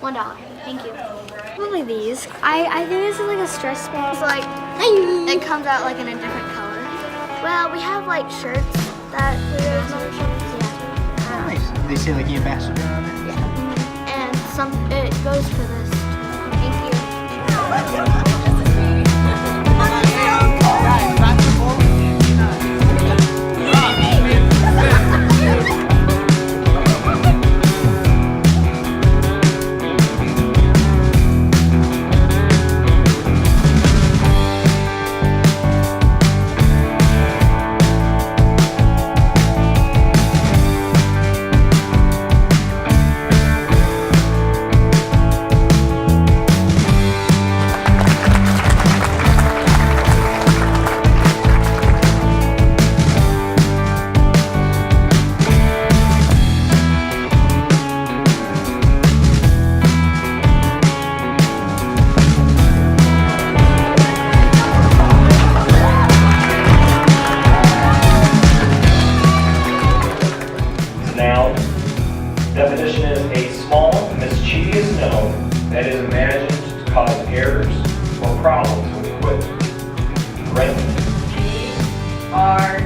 $1. Thank you. Probably these. I think this is like a stress ball. It's like it comes out like in a different color. Well, we have like shirts that we wear as memberships. Yeah. Nice. They say like the ambassador on it. Yeah. And it goes for this. Thank you. Noun. Definition is a small, mischievous gnome that is imagined to cause errors or problems with equipment. Parentheses. G-R